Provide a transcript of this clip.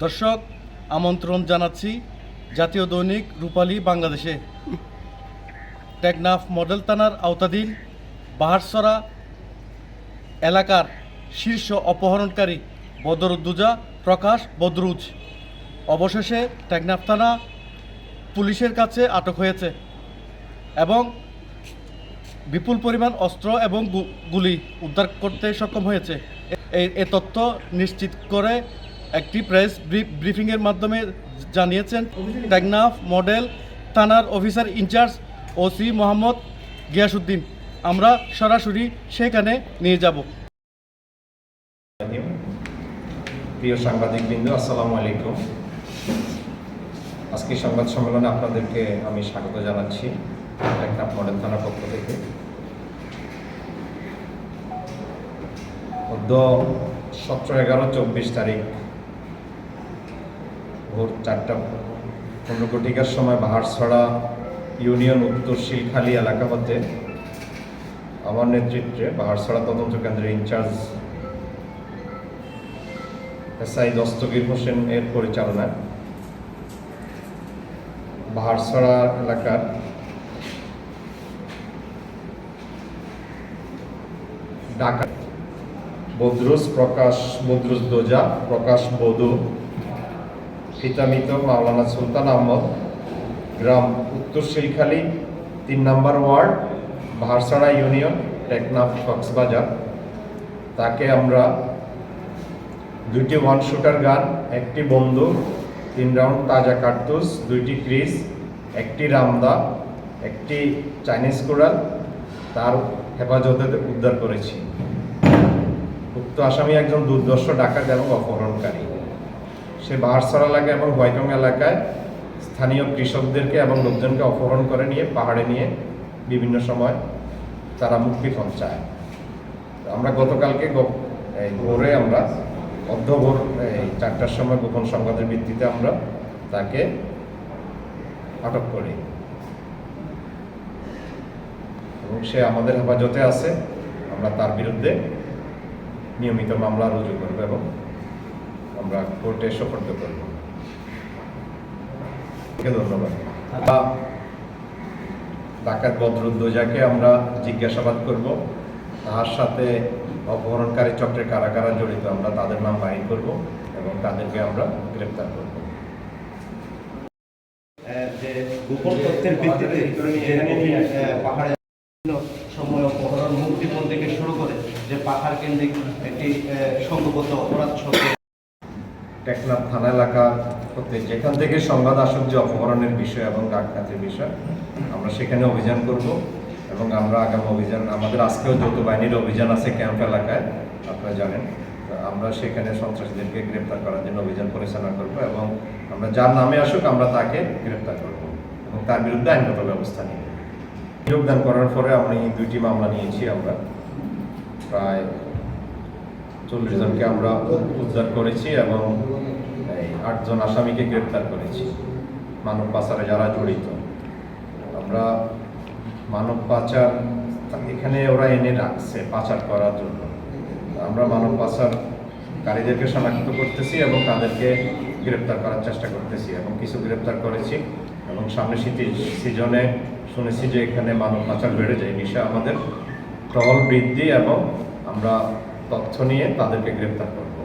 দর্শক, আমন্ত্রণ জানাচ্ছি জাতীয় দৈনিক রূপালী বাংলাদেশে। টেকনাফ মডেল থানার আওতাধীন বাহারছড়া এলাকার শীর্ষ অপহরণকারী বদরুদ্দোজা প্রকাশ বদরুজ অবশেষে টেকনাফ থানা পুলিশের কাছে আটক হয়েছে এবং বিপুল পরিমাণ অস্ত্র এবং গুলি উদ্ধার করতে সক্ষম হয়েছে। এ তথ্য নিশ্চিত করে একটি প্রেস ব্রিফিংয়ের মাধ্যমে জানিয়েছেন টেকনাফ মডেল থানার officer in charge OC Mohammad Giasuddin. আমরা সরাসরি সেখানে নিয়ে যাব। প্রিয় সাংবাদিকবৃন্দ, আসসালামু আলাইকুম। আজকে সংবাদ সম্মেলনে আপনাদেরকে আমি স্বাগত জানাচ্ছি টেকনাফ মডেল থানার পক্ষ থেকে। 17/11/24 তারিখ ভোর 4:15 সময় বাহারছড়া ইউনিয়ন উত্তর শিলখালী এলাকা হতে আমার নেতৃত্বে বাহারছড়া তদন্ত কেন্দ্রের ইনচার্জ এসআই দস্তগীর হোসেন এর পরিচালনায় বাহারছড়া এলাকার ডাকাত বদরুদ্দোজা প্রকাশ বধু পিতামিত মাওলানা সুলতান আহমদ, গ্রাম উত্তর শিলখালী 3 নম্বর ওয়ার্ড, বাহারছড়া ইউনিয়ন, টেকনাফ কক্সবাজার। তাকে আমরা 2টি 1 শুটার গান, 1টি বন্দুক, 3 রাউন্ড তাজা কার্তুজ, 2টি ক্রিজ, 1টি রামদা, 1টি চাইনিজ কোরাল তার হেফাজতে উদ্ধার করেছি। উক্ত আসামি একজন দুর্ধর্ষ ডাকাত এবং অপহরণকারী। সে বাহারছড়া এলাকা এবং হোয়াইটং এলাকায় স্থানীয় কৃষকদেরকে এবং লোকজনকে অপহরণ করে নিয়ে পাহাড়ে নিয়ে বিভিন্ন সময় তারা মুক্তিপণ চায়। আমরা গতকালকে ভোরে আমরা অর্ধভোর 4টার সময় গোপন সংবাদের ভিত্তিতে আমরা তাকে আটক করি এবং সে আমাদের হেফাজতে আছে। আমরা তার বিরুদ্ধে নিয়মিত মামলা রুজু করব এবং আমরা কোর্টে সোপর্দ করব। ধন্যবাদ। ডাকাত বদরুদ্দোজাকে আমরা জিজ্ঞাসাবাদ করব, তার সাথে অপহরণকারী চক্রের কারা কারা জড়িত আমরা তাদের নাম বাহির করব এবং তাদেরকে আমরা গ্রেপ্তার করব। যে গোপন তথ্যের ভিত্তিতে পাহাড়ে সময় অপহরণ, মুক্তিপণ থেকে শুরু করে যে পাহাড় কেন্দ্রিক একটি সংঘবদ্ধ অপরাধ টেকনাফ থানা এলাকা হতে যেখান থেকে সংবাদ আসুক যে অপহরণের বিষয় এবং ডাকাতির বিষয়, আমরা সেখানে অভিযান করব এবং আমরা আগামী অভিযান, আমাদের আজকেও যৌথ বাহিনীর অভিযান আছে ক্যাম্প এলাকায়, আপনারা জানেন। আমরা সেখানে সন্ত্রাসীদেরকে গ্রেপ্তার করার জন্য অভিযান পরিচালনা করব এবং আমরা যার নামে আসুক আমরা তাকে গ্রেপ্তার করব এবং তার বিরুদ্ধে আইনগত ব্যবস্থা নিব। যোগদান করার পরে আমি 2টি মামলা নিয়েছি। আমরা প্রায় 40 জনকে আমরা উদ্ধার করেছি এবং 8 জন আসামিকে গ্রেপ্তার করেছি মানব পাচারে যারা জড়িত। আমরা মানব পাচার এখানে ওরা এনে রাখছে পাচার করার জন্য। আমরা মানব পাচারকারীদেরকে শনাক্ত করতেছি এবং তাদেরকে গ্রেপ্তার করার চেষ্টা করতেছি এবং কিছু গ্রেপ্তার করেছি এবং সামনে সিজনে শুনেছি যে এখানে মানব পাচার বেড়ে যায়। এই বিষয়ে আমাদের টহল বৃদ্ধি এবং আমরা তথ্য নিয়ে তাদেরকে গ্রেপ্তার করব।